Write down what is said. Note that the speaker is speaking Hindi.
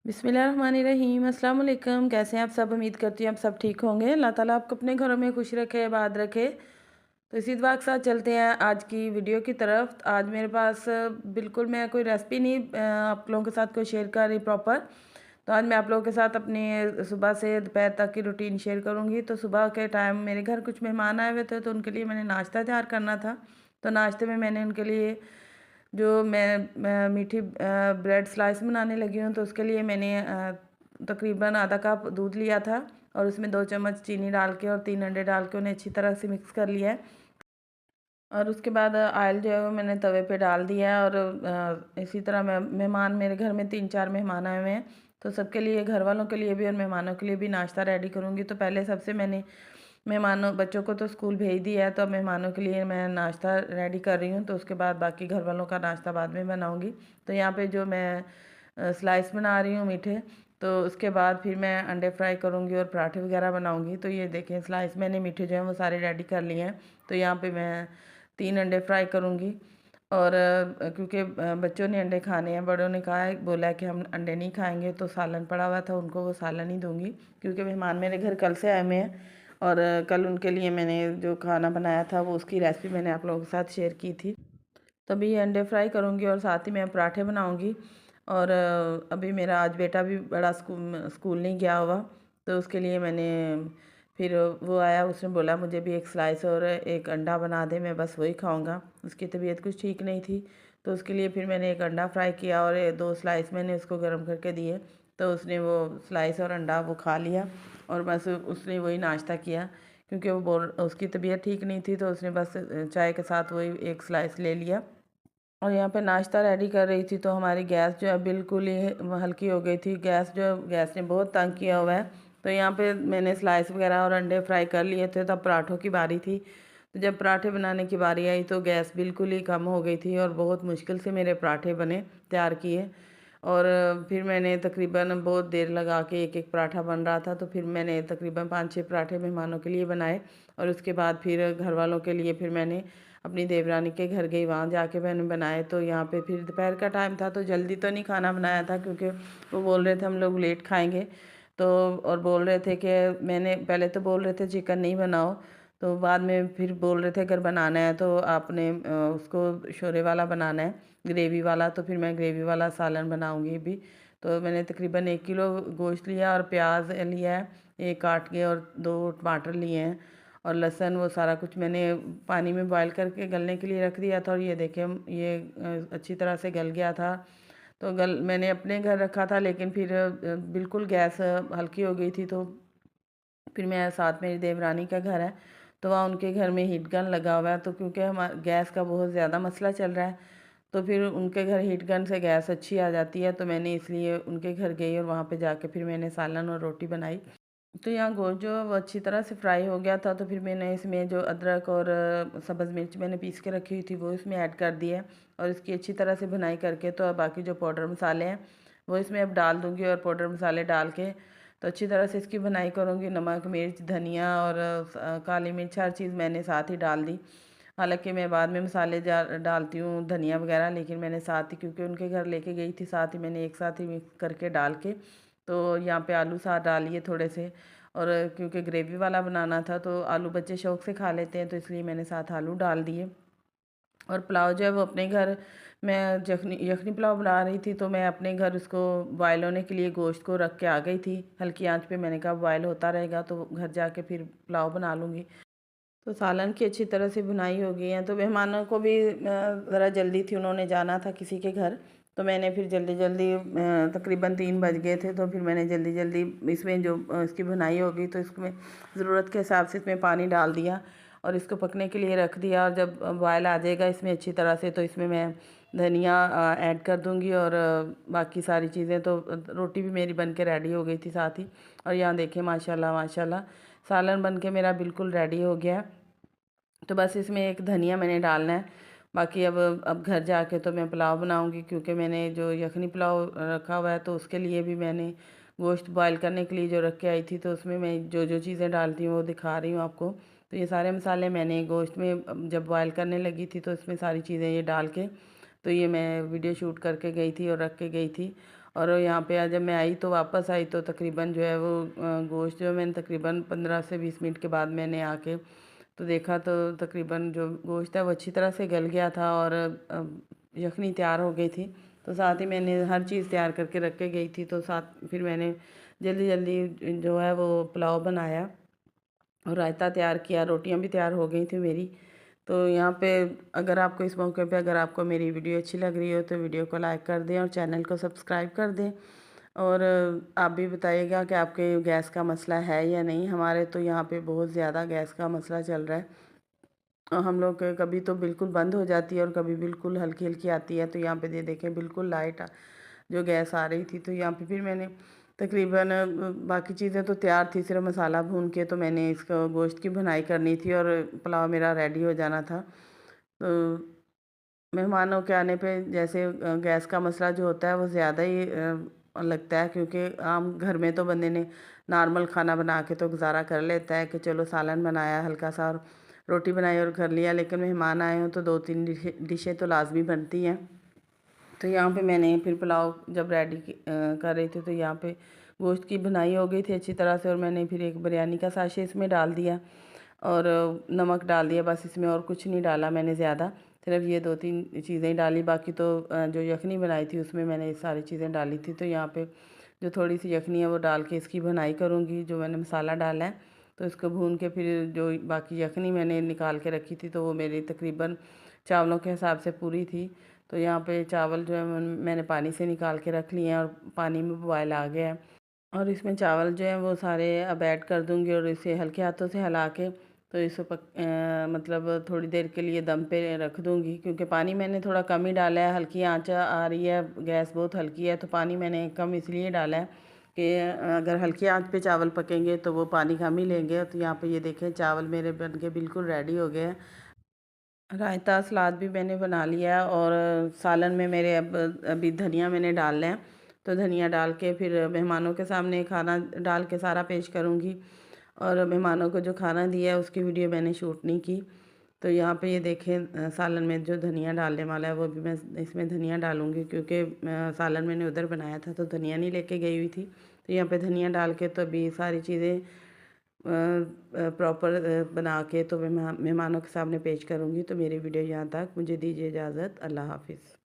बिस्मिल्लाहिर्रहमानिर्रहीम। अस्सलाम वालेकुम। कैसे हैं आप सब? उम्मीद करती हूँ आप सब ठीक होंगे। अल्लाह ताला आपको अपने घरों में खुश रखे, आबाद रखे। तो इसी दुआ के साथ चलते हैं आज की वीडियो की तरफ। आज मेरे पास बिल्कुल मैं कोई रेसिपी नहीं आप लोगों के साथ कोई शेयर कर रही प्रॉपर। तो आज मैं आप लोगों के साथ अपनी सुबह से दोपहर तक की रूटीन शेयर करूँगी। तो सुबह के टाइम मेरे घर कुछ मेहमान आए हुए थे, तो उनके लिए मैंने नाश्ता तैयार करना था। तो नाश्ते में मैंने उनके लिए जो मैं मीठी ब्रेड स्लाइस बनाने लगी हूँ, तो उसके लिए मैंने तकरीबन आधा कप दूध लिया था और उसमें 2 चम्मच चीनी डाल के और 3 अंडे डाल के उन्हें अच्छी तरह से मिक्स कर लिया है। और उसके बाद ऑयल जो है वो मैंने तवे पे डाल दिया है। और इसी तरह मेहमान मेरे घर में 3-4 मेहमान आए हुए हैं, तो सबके लिए, घर वालों के लिए भी और मेहमानों के लिए भी नाश्ता रेडी करूँगी। तो पहले सबसे मैंने मेहमानों बच्चों को तो स्कूल भेज दिया है, तो अब मेहमानों के लिए मैं नाश्ता रेडी कर रही हूँ। तो उसके बाद बाकी घर वालों का नाश्ता बाद में बनाऊँगी। तो यहाँ पे जो मैं स्लाइस बना रही हूँ मीठे, तो उसके बाद फिर मैं अंडे फ्राई करूँगी और पराठे वगैरह बनाऊँगी। तो ये देखें, स्लाइस मैंने मीठे जो हैं वो सारे रेडी कर लिए हैं। तो यहाँ पे मैं 3 अंडे फ्राई करूँगी। और क्योंकि बच्चों ने अंडे खाने हैं, बड़ों ने कहा है, बोला है कि हम अंडे नहीं खाएंगे, तो सालन पड़ा हुआ था, उनको वो सालन ही दूंगी। क्योंकि मेहमान मेरे घर कल से आए हुए हैं और कल उनके लिए मैंने जो खाना बनाया था वो उसकी रेसिपी मैंने आप लोगों के साथ शेयर की थी। तभी अंडे फ्राई करूँगी और साथ ही मैं पराठे बनाऊँगी। और अभी मेरा आज बेटा भी बड़ा स्कूल नहीं गया हुआ, तो उसके लिए मैंने फिर वो आया, उसने बोला मुझे भी एक स्लाइस और एक अंडा बना दे, मैं बस वही खाऊंगा। उसकी तबीयत कुछ ठीक नहीं थी, तो उसके लिए फिर मैंने एक अंडा फ्राई किया और 2 स्लाइस मैंने उसको गर्म करके दिए। तो उसने वो स्लाइस और अंडा वो खा लिया और बस उसने वही नाश्ता किया। क्योंकि वो उसकी तबीयत ठीक नहीं थी, तो उसने बस चाय के साथ वही एक स्लाइस ले लिया। और यहाँ पे नाश्ता रेडी कर रही थी, तो हमारी गैस जो है बिल्कुल ही हल्की हो गई थी। गैस ने बहुत तंग किया हुआ है। तो यहाँ पे मैंने स्लाइस वगैरह और अंडे फ्राई कर लिए थे, तब पराठों की बारी थी। तो जब पराठे बनाने की बारी आई तो गैस बिल्कुल ही कम हो गई थी और बहुत मुश्किल से मेरे पराठे बने, तैयार किए। और फिर मैंने तकरीबन बहुत देर लगा के एक एक पराठा बन रहा था, तो फिर मैंने तकरीबन 5-6 पराठे मेहमानों के लिए बनाए। और उसके बाद फिर घर वालों के लिए फिर मैंने अपनी देवरानी के घर गई, वहाँ जाके मैंने बनाए। तो यहाँ पे फिर दोपहर का टाइम था, तो जल्दी तो नहीं खाना बनाया था, क्योंकि वो बोल रहे थे हम लोग लेट खाएंगे। तो और बोल रहे थे कि मैंने पहले तो बोल रहे थे चिकन नहीं बनाओ, तो बाद में फिर बोल रहे थे अगर बनाना है तो आपने उसको शोरे वाला बनाना है, ग्रेवी वाला। तो फिर मैं ग्रेवी वाला सालन बनाऊँगी भी। तो मैंने तकरीबन 1 किलो गोश्त लिया और प्याज लिया है एक काट के, और 2 टमाटर लिए हैं और लहसुन, वो सारा कुछ मैंने पानी में बॉईल करके गलने के लिए रख दिया था। और ये देखें, ये अच्छी तरह से गल गया था। तो मैंने अपने घर रखा था, लेकिन फिर बिल्कुल गैस हल्की हो गई थी। तो फिर मैं, साथ मेरी देवरानी का घर है, तो वहाँ उनके घर में हीट गन लगा हुआ है। तो क्योंकि हमारा गैस का बहुत ज़्यादा मसला चल रहा है, तो फिर उनके घर हीट गन से गैस अच्छी आ जाती है। तो मैंने इसलिए उनके घर गई और वहाँ पे जाके फिर मैंने सालन और रोटी बनाई। तो यहाँ गोश्त जो है वो अच्छी तरह से फ्राई हो गया था। तो फिर मैंने इसमें जो अदरक और सब्ज़ मिर्च मैंने पीस के रखी हुई थी वो इसमें ऐड कर दी है। और इसकी अच्छी तरह से भुनाई करके, तो अब बाकी जो पाउडर मसाले हैं वो इसमें अब डाल दूँगी। और पाउडर मसाले डाल के तो अच्छी तरह से इसकी भुनाई करूँगी। नमक, मिर्च, धनिया और काली मिर्च, हर चीज़ मैंने साथ ही डाल दी। हालांकि मैं बाद में मसाले डालती हूँ, धनिया वगैरह, लेकिन मैंने साथ ही, क्योंकि उनके घर लेके गई थी, साथ ही मैंने एक साथ ही मिक्स करके डाल के। तो यहाँ पे आलू साथ डालिए थोड़े से। और क्योंकि ग्रेवी वाला बनाना था, तो आलू बच्चे शौक से खा लेते हैं, तो इसलिए मैंने साथ आलू डाल दिए। और पुलाव जो है वो अपने घर, मैं यखनी यखनी पुलाव बना रही थी, तो मैं अपने घर उसको बॉयल होने के लिए गोश्त को रख के आ गई थी हल्की आंच पे। मैंने कहा बॉयल होता रहेगा, तो घर जाके फिर पुलाव बना लूँगी। तो सालन की अच्छी तरह से बुनाई हो गई है। तो मेहमानों को भी ज़रा जल्दी थी, उन्होंने जाना था किसी के घर। तो मैंने फिर जल्दी जल्दी, तकरीबन 3 बज गए थे, तो फिर मैंने जल्दी जल्दी इसमें जो इसकी बुनाई हो गई, तो इसमें ज़रूरत के हिसाब से इसमें पानी डाल दिया और इसको पकने के लिए रख दिया। और जब बॉयल आ जाएगा इसमें अच्छी तरह से, तो इसमें मैं धनिया ऐड कर दूंगी। और बाकी सारी चीज़ें, तो रोटी भी मेरी बन के रेडी हो गई थी साथ ही। और यहाँ देखें, माशाल्लाह माशाल्लाह, सालन बन के मेरा बिल्कुल रेडी हो गया। तो बस इसमें एक धनिया मैंने डालना है। बाकी अब घर जाके तो मैं पुलाव बनाऊंगी, क्योंकि मैंने जो यखनी पुलाव रखा हुआ है, तो उसके लिए भी मैंने गोश्त बॉईल करने के लिए जो रख के आई थी, तो उसमें मैं जो जो चीज़ें डालती हूँ वो दिखा रही हूँ आपको। तो ये सारे मसाले मैंने गोश्त में जब बॉईल करने लगी थी, तो इसमें सारी चीज़ें ये डाल के, तो ये मैं वीडियो शूट करके गई थी और रख के गई थी। और यहाँ पे आज जब मैं आई तो वापस आई तो तकरीबन जो है वो गोश्त जो मैंने तकरीबन 15 से 20 मिनट के बाद मैंने आके तो देखा तो तकरीबन जो गोश्त है वो अच्छी तरह से गल गया था और यखनी तैयार हो गई थी। तो साथ ही मैंने हर चीज़ तैयार करके रख के गई थी, तो साथ फिर मैंने जल्दी जल्दी जो है वो पुलाव बनाया और रायता तैयार किया, रोटियां भी तैयार हो गई थी मेरी। तो यहाँ पे अगर आपको इस मौके पे अगर आपको मेरी वीडियो अच्छी लग रही हो तो वीडियो को लाइक कर दें और चैनल को सब्सक्राइब कर दें। और आप भी बताइएगा कि आपके गैस का मसला है या नहीं। हमारे तो यहाँ पे बहुत ज़्यादा गैस का मसला चल रहा है और हम लोग के कभी तो बिल्कुल बंद हो जाती है और कभी बिल्कुल हल्की हल्की आती है। तो यहाँ पे ये देखें बिल्कुल लाइट जो गैस आ रही थी। तो यहाँ पे फिर मैंने तकरीबन बाकी चीज़ें तो तैयार थी, सिर्फ मसाला भून के तो मैंने इसका गोश्त की भुनाई करनी थी और पुलाव मेरा रेडी हो जाना था। तो मेहमानों के आने पे जैसे गैस का मसला जो होता है वो ज़्यादा ही लगता है, क्योंकि आम घर में तो बंदे ने नॉर्मल खाना बना के तो गुजारा कर लेता है कि चलो सालन बनाया हल्का सा और रोटी बनाई और कर लिया, लेकिन मेहमान आए हों तो 2-3 डिशें तो लाजमी बनती हैं। तो यहाँ पे मैंने फिर पुलाव जब रेडी कर रही थी तो यहाँ पे गोश्त की भुनाई हो गई थी अच्छी तरह से और मैंने फिर एक बिरयानी का साशे इसमें डाल दिया और नमक डाल दिया, बस इसमें और कुछ नहीं डाला मैंने ज़्यादा, सिर्फ ये 2-3 चीज़ें ही डाली। बाकी तो जो यखनी बनाई थी उसमें मैंने ये सारी चीज़ें डाली थी। तो यहाँ पे जो थोड़ी सी यखनी है वो डाल के इसकी भुनाई करूँगी, जो मैंने मसाला डाला है तो इसको भून के फिर जो बाकी यखनी मैंने निकाल के रखी थी तो वो मेरी तकरीबन चावलों के हिसाब से पूरी थी। तो यहाँ पे चावल जो है मैंने पानी से निकाल के रख लिए हैं और पानी में बॉयल आ गया है और इसमें चावल जो है वो सारे अब ऐड कर दूँगी और इसे हल्के हाथों से हिला के तो इसे मतलब थोड़ी देर के लिए दम पे रख दूँगी, क्योंकि पानी मैंने थोड़ा कम ही डाला है, हल्की आंच आ रही है, गैस बहुत हल्की है तो पानी मैंने कम इसलिए डाला है कि अगर हल्की आंच पे चावल पकेंगे तो वो पानी कम ही लेंगे। तो यहाँ पे ये देखें चावल मेरे बन के बिल्कुल रेडी हो गए हैं। रायता सलाद भी मैंने बना लिया और सालन में मेरे अब अभी धनिया मैंने डालना है, तो धनिया डाल के फिर मेहमानों के सामने खाना डाल के सारा पेश करूँगी। और मेहमानों को जो खाना दिया है उसकी वीडियो मैंने शूट नहीं की। तो यहाँ पे ये देखें सालन में जो धनिया डालने वाला है वो भी मैं इसमें धनिया डालूँगी, क्योंकि सालन मैंने उधर बनाया था तो धनिया नहीं लेके गई हुई थी। तो यहाँ पे धनिया डाल के तो अभी सारी चीज़ें प्रॉपर बना के तो मैं मेहमानों के सामने पेश करूँगी। तो मेरी वीडियो यहाँ तक, मुझे दीजिए इजाज़त। अल्लाह हाफ़िज़।